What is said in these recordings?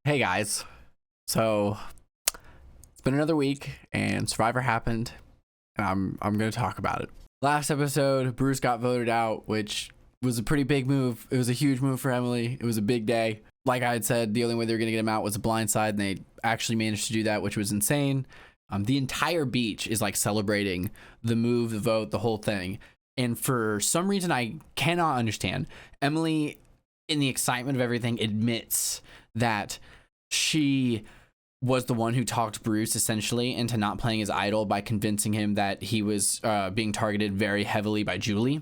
Hey guys, so it's been another week and Survivor happened and I'm going to talk about it. Last episode, Bruce got voted out, which was a pretty big move. It was a huge move for Emily. It was a big day. Like I had said, the only way they were going to get him out was a blindside, and they actually managed to do that, which was insane. The entire beach is like celebrating the move, the vote, the whole thing. And for some reason I cannot understand, Emily, in the excitement of everything, admits that she was the one who talked Bruce essentially into not playing his idol by convincing him that he was being targeted very heavily by Julie.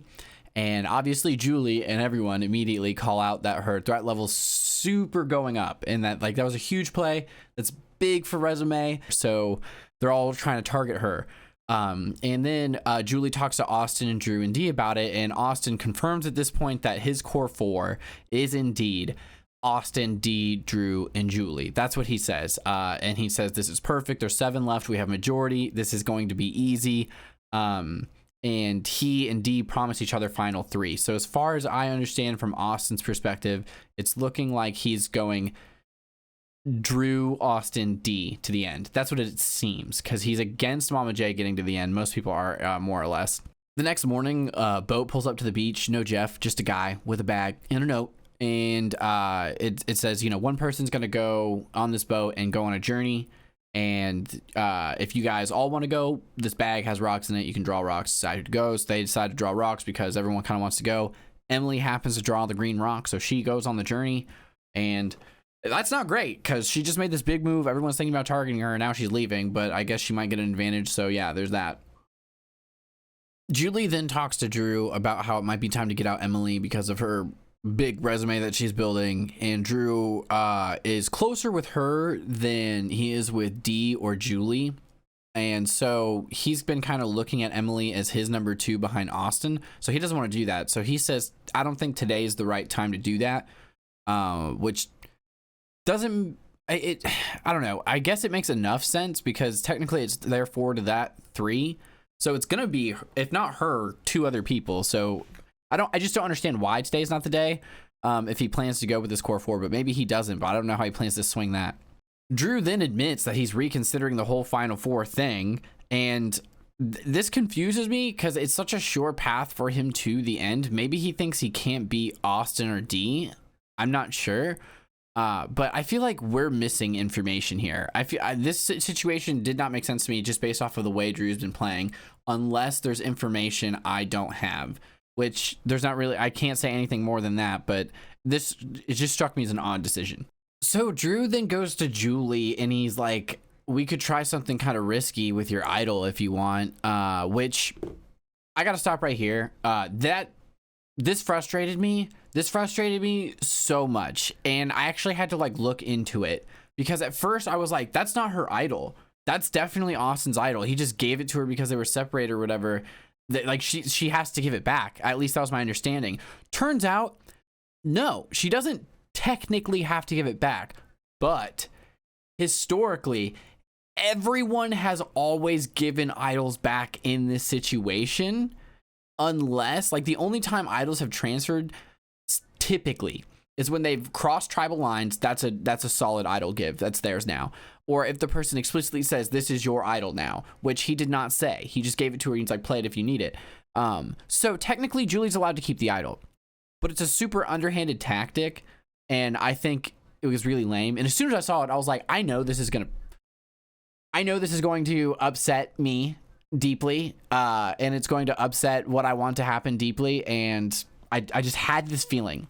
And obviously Julie and everyone immediately call out that her threat level's super going up, and that that was a huge play that's big for resume. So they're all trying to target her. And then Julie talks to Austin and Drew and Dee about it, and Austin confirms at this point that his core four is indeed Austin, Dee, Drew, and Julie. That's what he says. And he says, this is perfect. There's 7 left. We have majority. This is going to be easy. And he and Dee promise each other final 3. So as far as I understand from Austin's perspective, it's looking like he's going Drew, Austin, Dee to the end. That's what it seems, because he's against Mama J getting to the end. Most people are, more or less. The next morning, boat pulls up to the beach. No Jeff, just a guy with a bag and a note. And it says, one person's going to go on this boat and go on a journey. And if you guys all want to go, this bag has rocks in it. You can draw rocks, decide who to go. So they decide to draw rocks because everyone kind of wants to go. Emily happens to draw the green rock, so she goes on the journey. And that's not great because she just made this big move. Everyone's thinking about targeting her, and now she's leaving. But I guess she might get an advantage. So yeah, there's that. Julie then talks to Drew about how it might be time to get out Emily because of her big resume that she's building, and Drew is closer with her than he is with Dee or Julie, and so he's been kind of looking at Emily as his number 2 behind Austin, so he doesn't want to do that. So he says, I don't think today is the right time to do that, which doesn't I don't know, I guess it makes enough sense because technically it's therefore to that 3, so it's gonna be, if not her, 2 other people. So I just don't understand why today's not the day, if he plans to go with his core 4, but maybe he doesn't, but I don't know how he plans to swing that. Drew then admits that he's reconsidering the whole final 4 thing, and this confuses me because it's such a short path for him to the end. Maybe he thinks he can't beat Austin or Dee. I'm not sure, but I feel like we're missing information here. This situation did not make sense to me just based off of the way Drew's been playing, unless there's information I don't have. Which there's not really, I can't say anything more than that, but it just struck me as an odd decision. So Drew then goes to Julie and he's like, we could try something kind of risky with your idol if you want, which I got to stop right here. This frustrated me so much. And I actually had to look into it because at first I was like, that's not her idol. That's definitely Austin's idol. He just gave it to her because they were separated or whatever. She has to give it back. At least that was my understanding. Turns out, no, she doesn't technically have to give it back. But historically, everyone has always given idols back in this situation. Unless, the only time idols have transferred typically is when they've crossed tribal lines. That's a solid idol give. That's theirs now. Or if the person explicitly says, this is your idol now, which he did not say. He just gave it to her and he's like, play it if you need it. So technically, Julie's allowed to keep the idol. But it's a super underhanded tactic, and I think it was really lame. And as soon as I saw it, I was like, I know this is going to upset me deeply, and it's going to upset what I want to happen deeply, and I just had this feeling.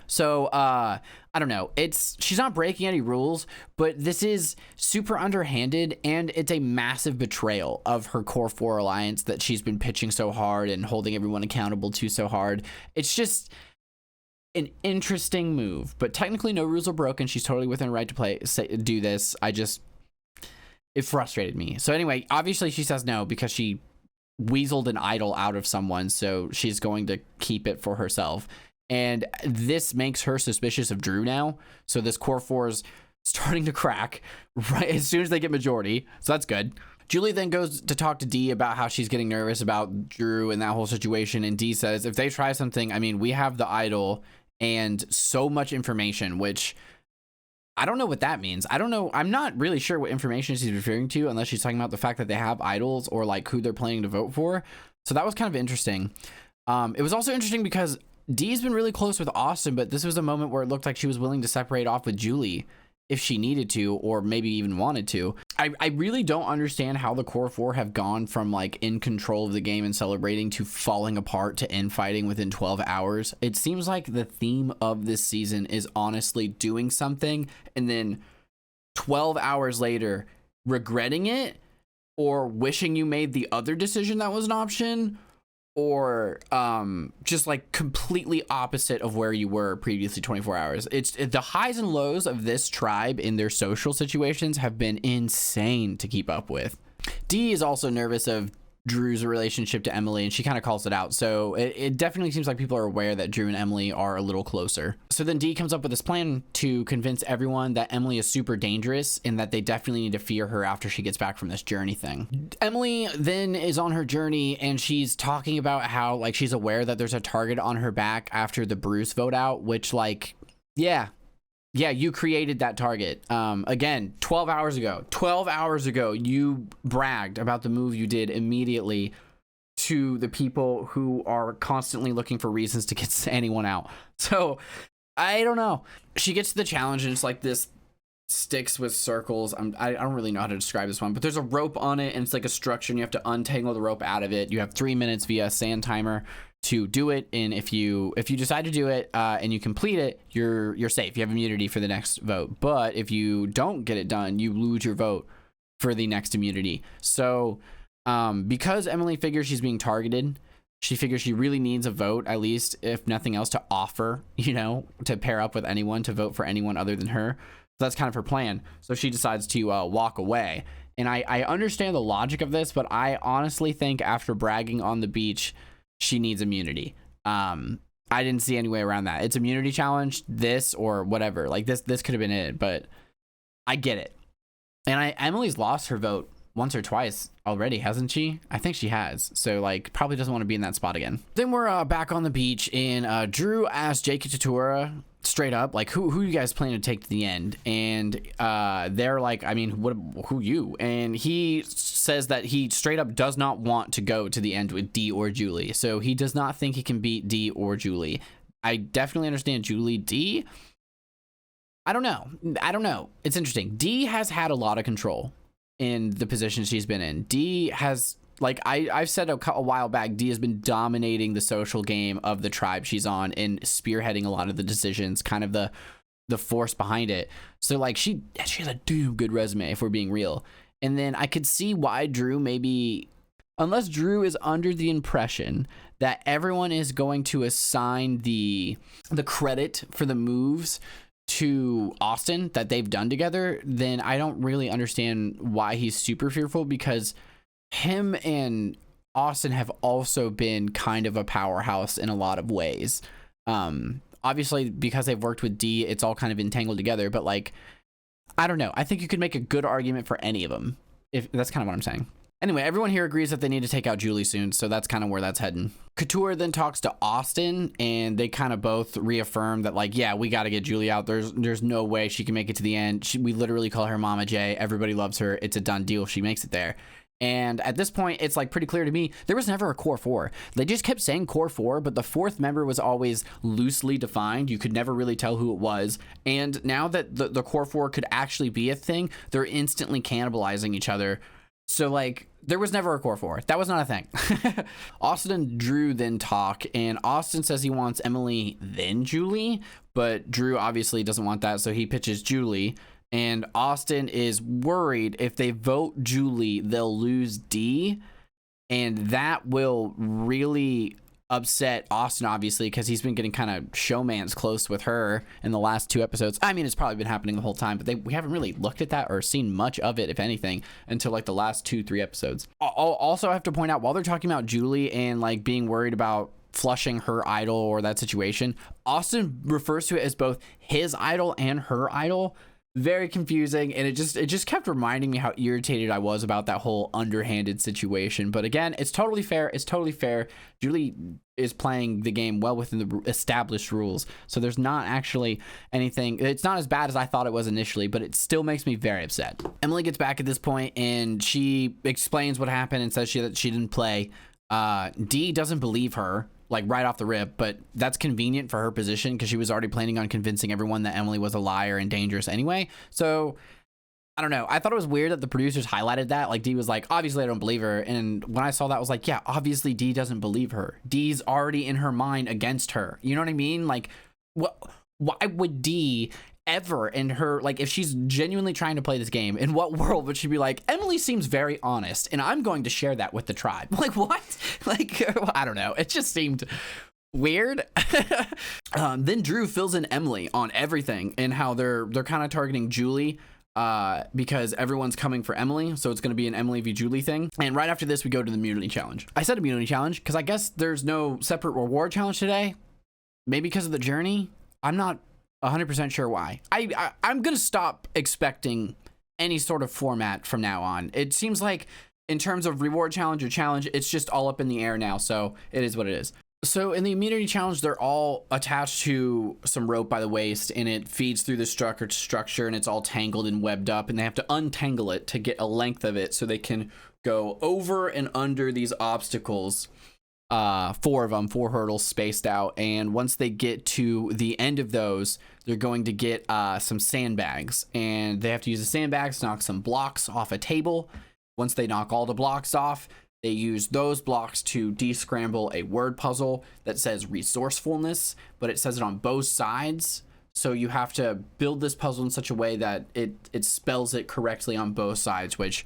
So, I don't know. She's not breaking any rules, but this is super underhanded, and it's a massive betrayal of her core 4 alliance that she's been pitching so hard and holding everyone accountable to so hard. It's just an interesting move, but technically no rules are broken. She's totally within her right to do this. It frustrated me. So anyway, obviously she says no because she weaseled an idol out of someone, so she's going to keep it for herself. And this makes her suspicious of Drew now. So this core 4 is starting to crack right as soon as they get majority. So that's good. Julie then goes to talk to Dee about how she's getting nervous about Drew and that whole situation. And Dee says, if they try something, I mean, we have the idol and so much information, which I don't know what that means. I don't know. I'm not really sure what information she's referring to, unless she's talking about the fact that they have idols or like who they're planning to vote for. So that was kind of interesting. It was also interesting because Dee's been really close with Austin, but this was a moment where it looked like she was willing to separate off with Julie if she needed to, or maybe even wanted to. I really don't understand how the core four have gone from like in control of the game and celebrating to falling apart to infighting within 12 hours. It seems like the theme of this season is honestly doing something and then 12 hours later regretting it, or wishing you made the other decision that was an option, or just like completely opposite of where you were previously 24 hours. It's the highs and lows of this tribe in their social situations have been insane to keep up with. Dee is also nervous of Drew's relationship to Emily, and she kind of calls it out. So it definitely seems like people are aware that Drew and Emily are a little closer. So then Dee comes up with this plan to convince everyone that Emily is super dangerous and that they definitely need to fear her after she gets back from this journey thing. Emily then is on her journey and she's talking about how like she's aware that there's a target on her back after the Bruce vote out, which like, yeah, you created that target. Again, 12 hours ago, you bragged about the move you did immediately to the people who are constantly looking for reasons to get anyone out. So I don't know. She gets to the challenge and it's like this sticks with circles. I don't really know how to describe this one, but there's a rope on it and it's like a structure and you have to untangle the rope out of it. You have 3 minutes via sand timer to do it, and if you decide to do it and you complete it, you're safe. You have immunity for the next vote. But if you don't get it done, you lose your vote for the next immunity. So because Emily figures she's being targeted, she figures she really needs a vote, at least if nothing else, to offer, you know, to pair up with anyone, to vote for anyone other than her. So that's kind of her plan. So she decides to walk away. And I understand the logic of this, but I honestly think after bragging on the beach, she needs immunity. I didn't see any way around that. It's immunity challenge, this or whatever. Like this could have been it, but I get it. And Emily's lost her vote once or twice already, hasn't she? I think she has. So like probably doesn't want to be in that spot again. Then we're back on the beach and Drew asked Jake and Tatura straight up, like, who you guys plan to take to the end? And they're like, I mean, who you? And he says that he straight up does not want to go to the end with Dee or Julie. So he does not think he can beat Dee or Julie. I definitely understand Julie. Dee, I don't know. It's interesting. Dee has had a lot of control in the position she's been in. Dee has, like I've said a while back, Dee has been dominating the social game of the tribe she's on and spearheading a lot of the decisions, kind of the force behind it. So like she has a damn good resume if we're being real. And then I could see why Drew maybe, unless Drew is under the impression that everyone is going to assign the credit for the moves to Austin that they've done together, then I don't really understand why he's super fearful, because him and Austin have also been kind of a powerhouse in a lot of ways. Obviously because they've worked with Dee, it's all kind of entangled together, but like, I don't know. I think you could make a good argument for any of them, if that's kind of what I'm saying. Anyway, everyone here agrees that they need to take out Julie soon, so that's kind of where that's heading. Couture then talks to Austin, and they kind of both reaffirm that, like, yeah, we got to get Julie out. There's no way she can make it to the end. We literally call her Mama J. Everybody loves her. It's a done deal if she makes it there. And at this point, it's like pretty clear to me, there was never a core four. They just kept saying core four, but the fourth member was always loosely defined. You could never really tell who it was. And now that the core four could actually be a thing, they're instantly cannibalizing each other. So like, there was never a core four. That was not a thing. Austin and Drew then talk, and Austin says he wants Emily then Julie, but Drew obviously doesn't want that, so he pitches Julie. And Austin is worried if they vote Julie, they'll lose Dee, and that will really upset Austin, obviously, because he's been getting kind of showman's close with her in the last 2 episodes. I mean, it's probably been happening the whole time, but we haven't really looked at that or seen much of it, if anything, until like the last 2-3 episodes. Also, I have to point out, while they're talking about Julie and like being worried about flushing her idol or that situation, Austin refers to it as both his idol and her idol. very confusing, and it just kept reminding me how irritated I was about that whole underhanded situation. But again, it's totally fair. It's totally fair. Julie is playing the game well within the established rules, so there's not actually anything. It's not as bad as I thought it was initially, but it still makes me very upset. Emily gets back at this point and she explains what happened and says that she didn't play. Dee doesn't believe her, like right off the rip, but that's convenient for her position because she was already planning on convincing everyone that Emily was a liar and dangerous anyway. So I don't know. I thought it was weird that the producers highlighted that. Like, Dee was like, obviously I don't believe her. And when I saw that, I was like, yeah, obviously Dee doesn't believe her. Dee's already in her mind against her. You know what I mean? Like, why would Dee ever in her, like, if she's genuinely trying to play this game, in what world would she be like, Emily seems very honest and I'm going to share that with the tribe? Like, what? Like, I don't know. It just seemed weird. Then Drew fills in Emily on everything and how they're kind of targeting Julie because everyone's coming for Emily, so it's going to be an Emily v Julie thing. And right after this, we go to the immunity challenge. I said immunity challenge because I guess there's no separate reward challenge today. Maybe because of the journey. I'm not 100% sure why. I'm gonna stop expecting any sort of format from now on. It seems like in terms of reward challenge or challenge, it's just all up in the air now, so it is what it is. So in the immunity challenge, they're all attached to some rope by the waist, and it feeds through the structure, and it's all tangled and webbed up, and they have to untangle it to get a length of it so they can go over and under these obstacles. 4 of them, 4 hurdles spaced out, and once they get to the end of those, they're going to get some sandbags, and they have to use the sandbags to knock some blocks off a table. Once they knock all the blocks off, they use those blocks to descramble a word puzzle that says resourcefulness, but it says it on both sides, so you have to build this puzzle in such a way that it spells it correctly on both sides, which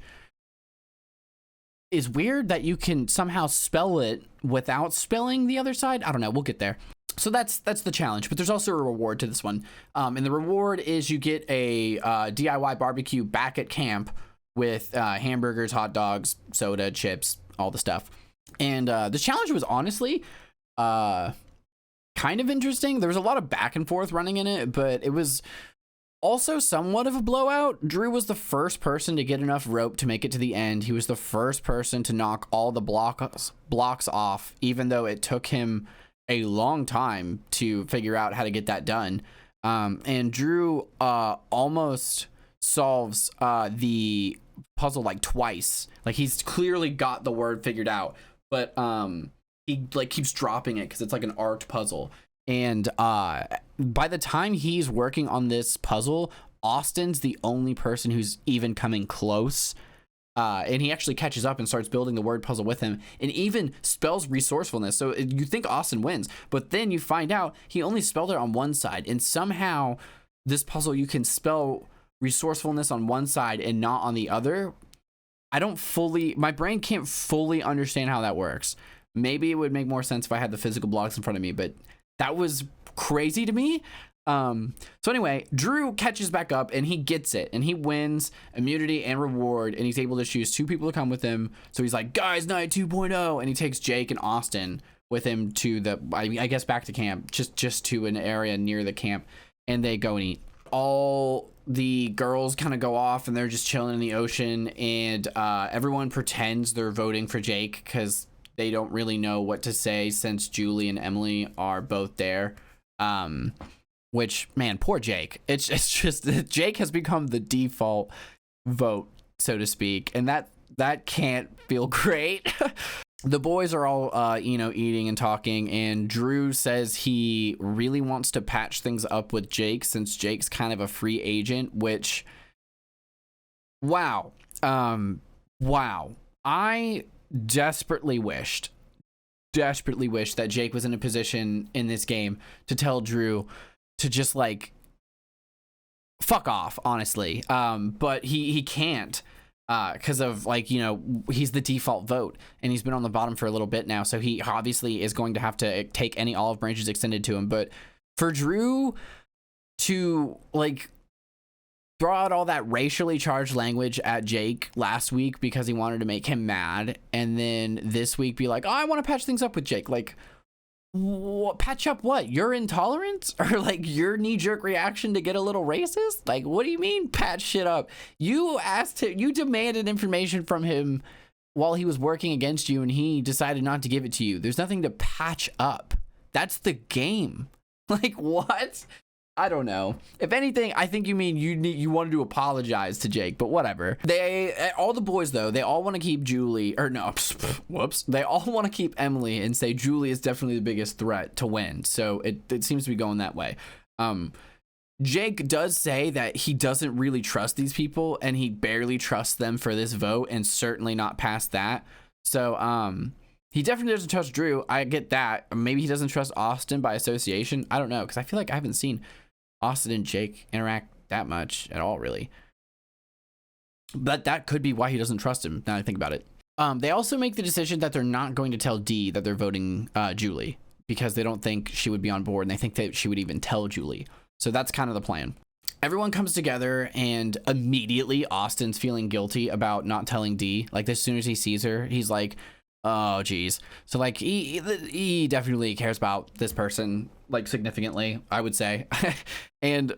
is weird that you can somehow spell it without spelling the other side. I don't know. We'll get there. So that's the challenge, but there's also a reward to this one. And the reward is you get a DIY barbecue back at camp with hamburgers, hot dogs, soda, chips, all the stuff. And the challenge was honestly kind of interesting. There was a lot of back and forth running in it, but it was also somewhat of a blowout. Drew was the first person to get enough rope to make it to the end. He was the first person to knock all the blocks off, even though it took him a long time to figure out how to get that done. And Drew almost solves the puzzle like twice. Like, he's clearly got the word figured out, but he like keeps dropping it because it's like an art puzzle. And by the time he's working on this puzzle, Austin's the only person who's even coming close. And he actually catches up and starts building the word puzzle with him, and even spells resourcefulness. So you think Austin wins, but then you find out he only spelled it on one side. And somehow this puzzle, you can spell resourcefulness on one side and not on the other. My brain can't fully understand how that works. Maybe it would make more sense if I had the physical blocks in front of me, but that was crazy to me. So anyway, Drew catches back up and he gets it, and he wins immunity and reward, and he's able to choose 2 people to come with him. So he's like, guys, night 2.0, and he takes Jake and Austin with him to I guess back to camp, just to an area near the camp, and they go and eat. All the girls kind of go off and they're just chilling in the ocean, and everyone pretends they're voting for Jake because they don't really know what to say since Julie and Emily are both there. Which, man, poor Jake. It's just Jake has become the default vote, so to speak, and that can't feel great. The boys are all eating and talking, and Drew says he really wants to patch things up with Jake since Jake's kind of a free agent, which, wow. I desperately wished that Jake was in a position in this game to tell Drew to just like fuck off, honestly. But he can't because of he's the default vote, and he's been on the bottom for a little bit now, so he obviously is going to have to take any olive branches extended to him. But for Drew to throw out all that racially charged language at Jake last week because he wanted to make him mad, and then this week be like, oh, I want to patch things up with Jake. Like, Patch up what? Your intolerance or like your knee-jerk reaction to get a little racist? Like, what do you mean patch shit up? You asked him, you demanded information from him while he was working against you, and he decided not to give it to you. There's nothing to patch up. That's the game. Like, what? I don't know. If anything, I think you mean you wanted to apologize to Jake, but whatever. All the boys though, they all want to keep Julie, or no, whoops. They all want to keep Emily and say Julie is definitely the biggest threat to win. So it seems to be going that way. Jake does say that he doesn't really trust these people and he barely trusts them for this vote, and certainly not past that. So he definitely doesn't trust Drew. I get that. Maybe he doesn't trust Austin by association. I don't know, because I feel like I haven't seen Austin and Jake interact that much at all, really. But that could be why he doesn't trust him, now I think about it. They also make the decision that they're not going to tell Dee that they're voting Julie, because they don't think she would be on board, and they think that she would even tell Julie. So that's kind of the plan. Everyone comes together, and immediately Austin's feeling guilty about not telling Dee. Like, as soon as he sees her, he's like, oh geez. So like he definitely cares about this person, like, significantly, I would say. And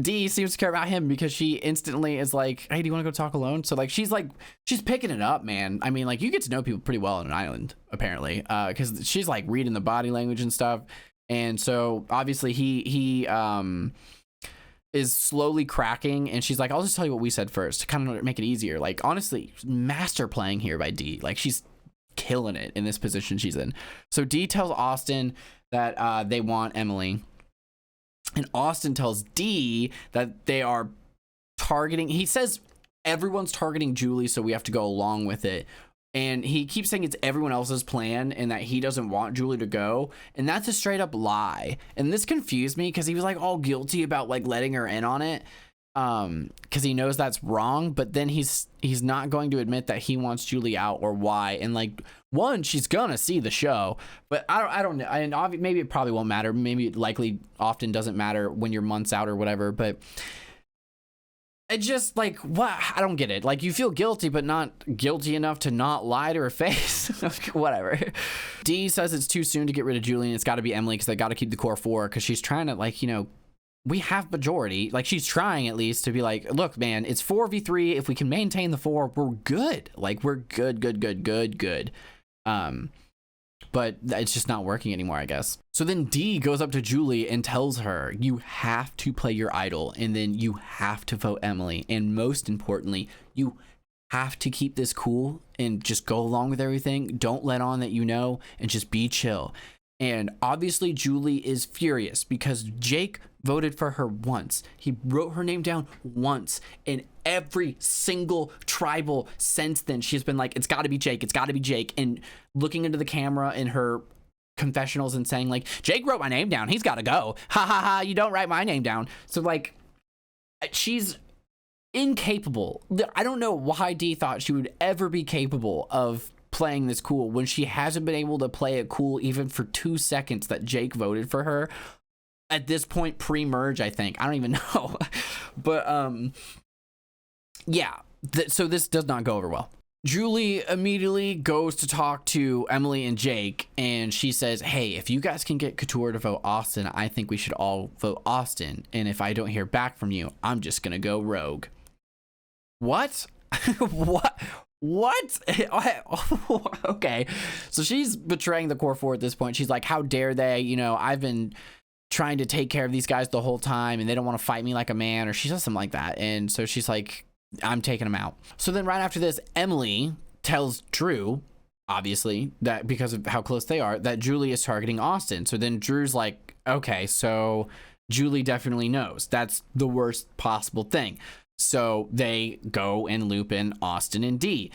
Dee seems to care about him because she instantly is like, hey, do you want to go talk alone? So like she's picking it up, man. I mean, like, you get to know people pretty well on an island, apparently, because she's like reading the body language and stuff. And so obviously he is slowly cracking, and she's like, I'll just tell you what we said first to kind of make it easier. Like, honestly, master playing here by Dee. Like, she's killing it in this position she's in. So Dee tells Austin that they want Emily, and Austin tells Dee that they are targeting, he says everyone's targeting Julie, so we have to go along with it. And he keeps saying it's everyone else's plan and that he doesn't want Julie to go. And that's a straight up lie. And this confused me because he was like all guilty about like letting her in on it. Because he knows that's wrong. But then he's not going to admit that he wants Julie out or why. And like, one, she's gonna see the show. But I don't know. And maybe it probably won't matter. Maybe it likely often doesn't matter when you're months out or whatever. But it just, like, what? I don't get it. Like, you feel guilty, but not guilty enough to not lie to her face. Whatever. Dee says it's too soon to get rid of Julie, and it's got to be Emily because they got to keep the core four, because she's trying to, like, you know, we have majority. Like, she's trying at least to be like, look, man, it's 4v3. If we can maintain the 4, we're good. Like, we're good. But it's just not working anymore, I guess. So then Dee goes up to Julie and tells her, you have to play your idol, and then you have to vote Emily. And most importantly, you have to keep this cool and just go along with everything. Don't let on that you know, and just be chill. And obviously Julie is furious because Jake voted for her once. He wrote her name down once. And every single tribal since then, she's been like, it's got to be Jake. It's got to be Jake. And looking into the camera in her confessionals and saying like, Jake wrote my name down. He's got to go. Ha ha ha. You don't write my name down. So like, she's incapable. I don't know why Dee thought she would ever be capable of playing this cool when she hasn't been able to play it cool even for 2 seconds that Jake voted for her. At this point, pre-merge, I think. I don't even know. But yeah, so this does not go over well. Julie immediately goes to talk to Emily and Jake, and she says, hey, if you guys can get Couture to vote Austin, I think we should all vote Austin. And if I don't hear back from you, I'm just gonna go rogue. What? What? Okay. So she's betraying the core four at this point. She's like, how dare they? You know, I've been trying to take care of these guys the whole time, and they don't want to fight me like a man, or she says something like that. And so she's like, I'm taking them out. So then right after this, Emily tells Drew, obviously, that because of how close they are, that Julie is targeting Austin. So then Drew's like, okay, so Julie definitely knows. That's the worst possible thing. So they go and loop in Austin and Dee.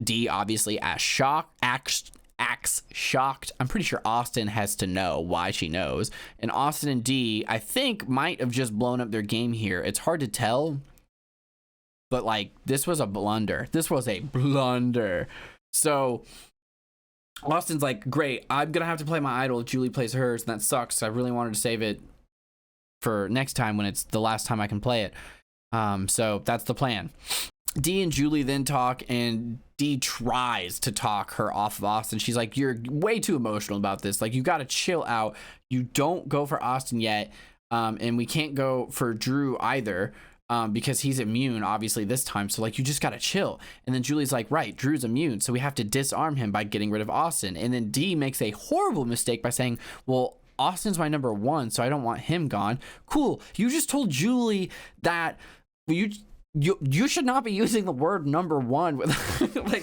Dee obviously acts shocked. I'm pretty sure Austin has to know why she knows. And Austin and Dee, I think, might have just blown up their game here. It's hard to tell. But, like, this was a blunder. So Austin's like, great, I'm going to have to play my idol if Julie plays hers, and that sucks. I really wanted to save it for next time when it's the last time I can play it. So that's the plan. Dee and Julie then talk, and D tries to talk her off of Austin. She's like, you're way too emotional about this. Like, you got to chill out. You don't go for Austin yet. And we can't go for Drew either, because he's immune, obviously, this time. So, like, you just got to chill. And then Julie's like, right, Drew's immune, so we have to disarm him by getting rid of Austin. And then D makes a horrible mistake by saying, well, Austin's my number one, so I don't want him gone. Cool. You just told Julie that you should not be using the word number one with like,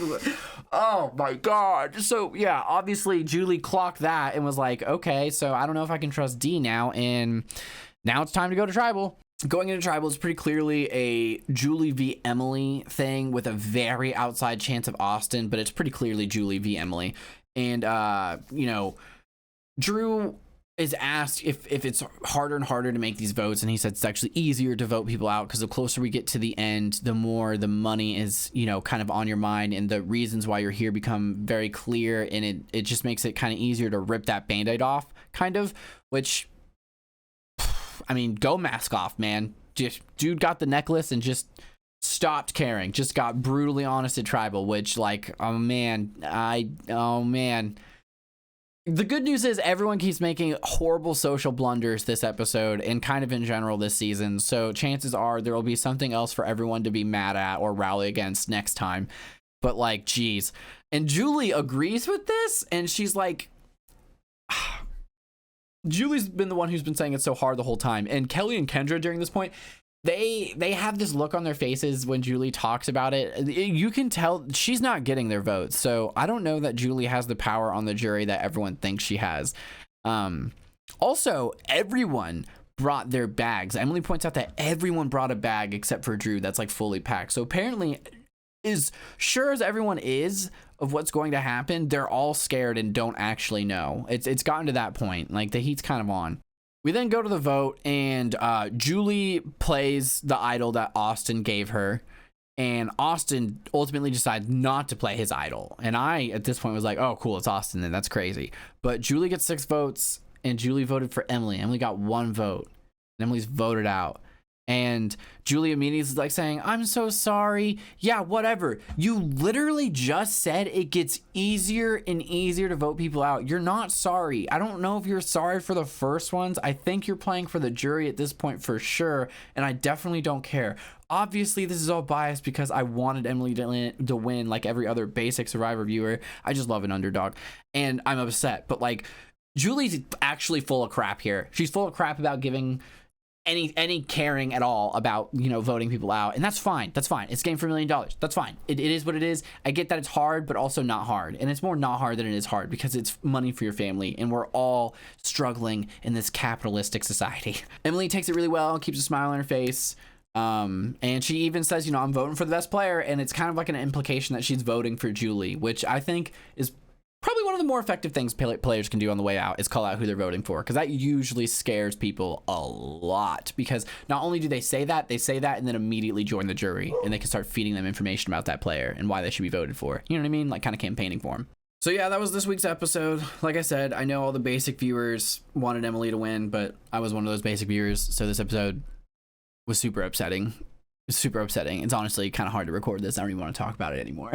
oh my god. So yeah, obviously Julie clocked that and was like, okay, so I don't know if I can trust D now. And now it's time to go to tribal. Going into tribal is pretty clearly a Julie v Emily thing with a very outside chance of Austin, but it's pretty clearly Julie v Emily. And you know, Drew is asked if it's harder and harder to make these votes, and he said it's actually easier to vote people out because the closer we get to the end, the more the money is, you know, kind of on your mind, and the reasons why you're here become very clear, and it just makes it kind of easier to rip that band-aid off, kind of, which, I mean, go mask off, man. Just dude got the necklace and just stopped caring, just got brutally honest at tribal, which, like, oh man. The good news is everyone keeps making horrible social blunders this episode and kind of in general this season. So chances are there will be something else for everyone to be mad at or rally against next time. But like, geez. And Julie agrees with this. And she's like, Julie's been the one who's been saying it's so hard the whole time. And Kelly and Kendra during this point, they have this look on their faces when Julie talks about it. You can tell she's not getting their votes. So I don't know that Julie has the power on the jury that everyone thinks she has. Also, everyone brought their bags. Emily points out that everyone brought a bag except for Drew that's like fully packed. So apparently, as sure as everyone is of what's going to happen, they're all scared and don't actually know. It's gotten to that point. Like, the heat's kind of on. We then go to the vote, and Julie plays the idol that Austin gave her, and Austin ultimately decides not to play his idol. And I, at this point, was like, oh, cool, it's Austin then. That's crazy. But Julie gets 6 votes, and Julie voted for Emily. Emily got 1 vote, and Emily's voted out. And Julie immediately is like saying, I'm so sorry. Yeah, whatever. You literally just said it gets easier and easier to vote people out. You're not sorry. I don't know if you're sorry for the first ones. I think you're playing for the jury at this point for sure. And I definitely don't care. Obviously, this is all biased because I wanted Emily to win like every other basic Survivor viewer. I just love an underdog. And I'm upset. But like, Julie's actually full of crap here. She's full of crap about giving any caring at all about, you know, voting people out, and that's fine. It's game for $1 million. That's fine. It is what it is. I get that it's hard, but also not hard, and it's more not hard than it is hard because it's money for your family, and we're all struggling in this capitalistic society. Emily takes it really well, keeps a smile on her face, and she even says, you know, I'm voting for the best player, and it's kind of like an implication that she's voting for Julie, which I think is probably one of the more effective things players can do on the way out is call out who they're voting for, because that usually scares people a lot, because not only do they say that and then immediately join the jury, and they can start feeding them information about that player and why they should be voted for. You know what I mean? Like, kind of campaigning for them. So yeah, that was this week's episode. Like I said, I know all the basic viewers wanted Emily to win, but I was one of those basic viewers, so this episode was super upsetting. It's super upsetting. It's honestly kind of hard to record this. I don't even want to talk about it anymore.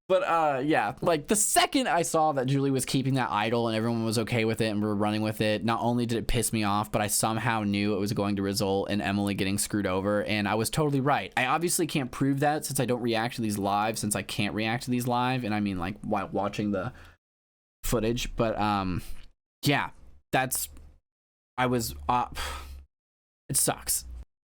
But yeah, like the second I saw that Julie was keeping that idol and everyone was okay with it and we're running with it, not only did it piss me off, but I somehow knew it was going to result in Emily getting screwed over, and I was totally right. I obviously can't prove that since I don't react to these live, since I can't react to these live, and I mean like while watching the footage, but yeah, it sucks.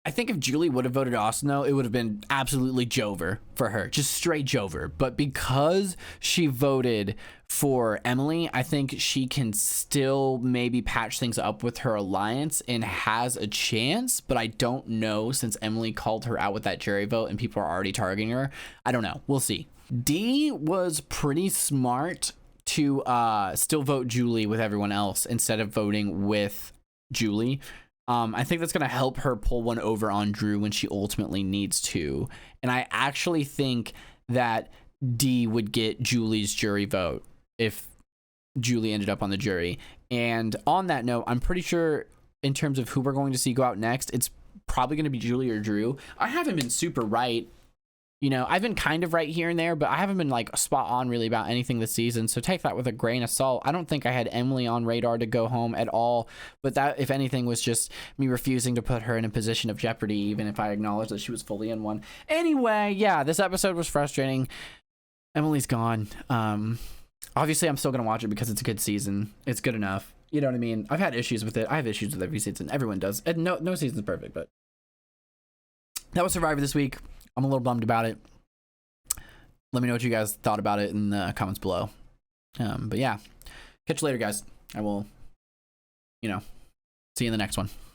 I think if Julie would have voted Austin, though, it would have been absolutely Jover for her. Just straight Jover. But because she voted for Emily, I think she can still maybe patch things up with her alliance and has a chance. But I don't know, since Emily called her out with that jury vote and people are already targeting her. I don't know. We'll see. D was pretty smart to still vote Julie with everyone else instead of voting with Julie. I think that's going to help her pull one over on Drew when she ultimately needs to. And I actually think that D would get Julie's jury vote if Julie ended up on the jury. And on that note, I'm pretty sure in terms of who we're going to see go out next, it's probably going to be Julie or Drew. I haven't been super right You know, I've been kind of right here and there, but I haven't been like spot on really about anything this season. So take that with a grain of salt. I don't think I had Emily on radar to go home at all. But that, if anything, was just me refusing to put her in a position of jeopardy, even if I acknowledged that she was fully in one. Anyway, yeah, this episode was frustrating. Emily's gone. Obviously, I'm still going to watch it because it's a good season. It's good enough. You know what I mean? I've had issues with it. I have issues with every season. Everyone does. And no season's perfect, but that was Survivor this week. I'm a little bummed about it. Let me know what you guys thought about it in the comments below. But yeah, catch you later, guys. I will, see you in the next one.